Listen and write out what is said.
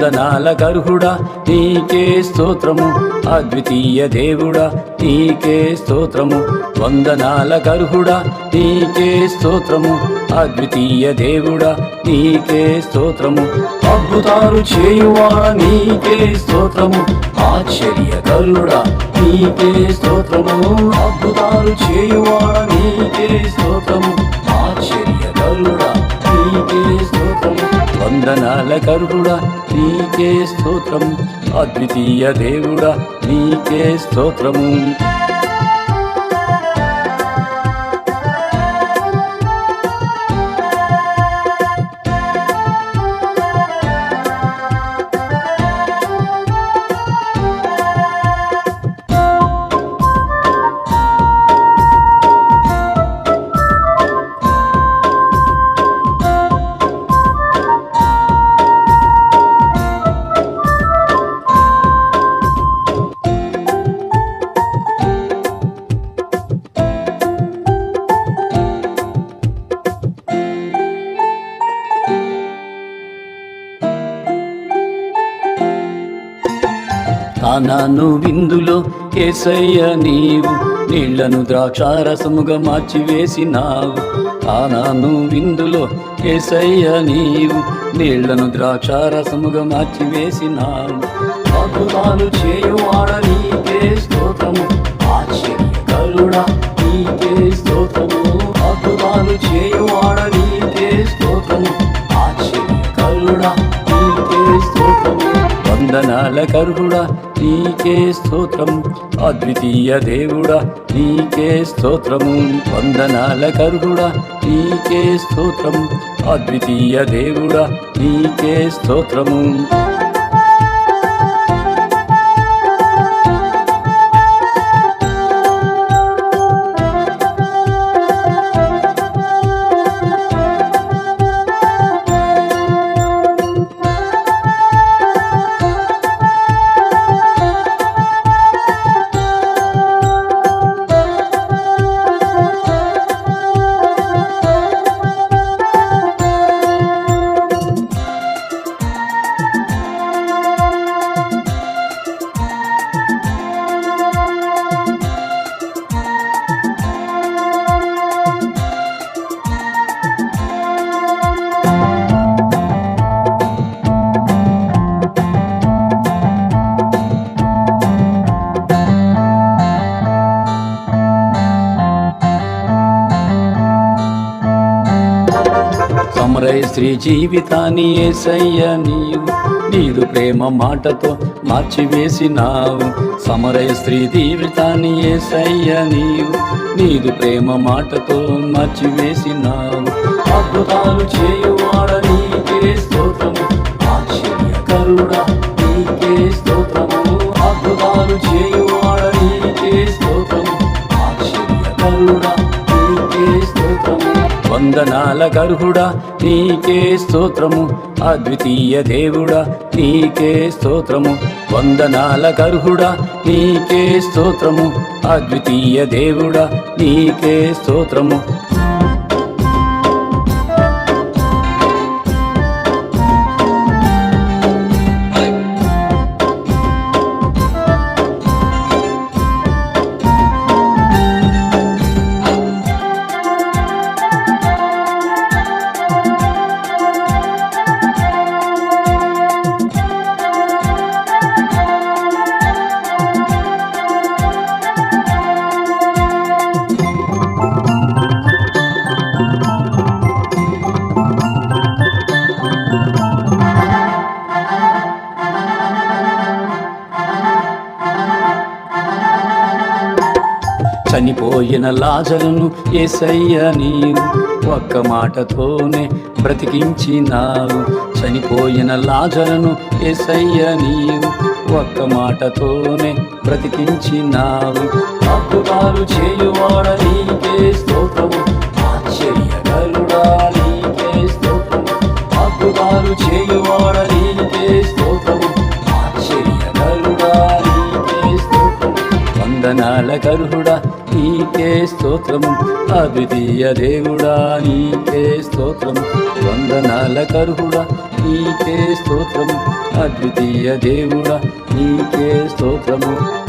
వందనాల గర్హుడా నీకే స్తోత్రము, అద్వితీయ దేవుడా నీకే స్తోత్రము. వందనాల గర్హుడా నీకే స్తోత్రము, అద్వితీయ దేవుడా నీకే స్తోత్రము. అద్భుతాలు చేయువాడా నీకే స్తోత్రము, ఆశ్చర్యకరుడా నీకే స్తోత్రము. అద్భుతాలు చేయువాడా నీకే స్తోత్రము, ఆశ్చర్యకరుడా నీకే స్తోత్రము. వందనాల గర్హుడా నీకే స్తోత్రము, అద్వితీయ దేవుడా నీకే స్తోత్రము. కానాను విందులో యేసయ్య నీవు నీళ్లను ద్రాక్షారసముగా మార్చివేసినావు. కానాను విందులో యేసయ్య నీవు నీళ్లను ద్రాక్షారసముగా మార్చివేసినావు. అద్భుతాలు చేయువాడ నీకే స్తోత్రము, ఆశ్చర్యకరుడా నీకే స్తోత్రము. అద్భుతాలు చేయువాడ నీకే స్తోత్రము, ఆశ్చర్యకరుడా నీకే స్తోత్రము. వందనాల గర్హుడా నీకే స్తోత్రం, అద్వితీయ దేవుడా నీకే స్తోత్రము. వందనాల గర్హుడా నీకే స్తోత్రం, అద్వితీయ దేవుడా నీకే స్తోత్రము. సమరయ స్త్రీ జీవితాన్ని యేసయ్య నీవు నీదు ప్రేమ మాటతో మార్చివేసినావు. సమరయ స్త్రీ జీవితాన్ని యేసయ్య నీవు నీదు ప్రేమ మాటతో మార్చివేసినావు. అద్భుతాలు చేయువాడ నీకే స్తోత్రము, ఆశ్చర్యకరుడా నీకే స్తోత్రము. అద్భుతాలు చేయువాడ నీకే స్తోత్రము, ఆశ్చర్యకరుడా నీకే స్తోత్రము. వందనాల గర్హుడా నీకే స్తోత్రము, అద్వితీయ దేవుడా నీకే స్తోత్రము. వందనాల గర్హుడా నీకే స్తోత్రము, అద్వితీయ దేవుడా నీకే స్తోత్రము. చనిపోయిన లాజరును యేసయ్య నీవు ఒక్క మాటతోనే బ్రతికించినావు. చనిపోయిన లాజరును యేసయ్య నీవు ఒక్క మాటతోనే బ్రతికించినావు. అద్భుతాలు చేయువాడ నీకే స్తోత్రము, ఆశ్చర్యకరుడా నీకే స్తోత్రము. అద్భుతాలు చేయువాడ నీకే స్తోత్రము, ఆశ్చర్యకరుడా నీకే స్తోత్రము. వందనాల కరుహుడా నీకే స్తోత్రము, అద్వితీయ దేవుడా నీకే స్తోత్రము, వందనాల కరుహుడా నీకే స్తోత్రము, అద్వితీయ దేవుడా నీకే స్తోత్రము.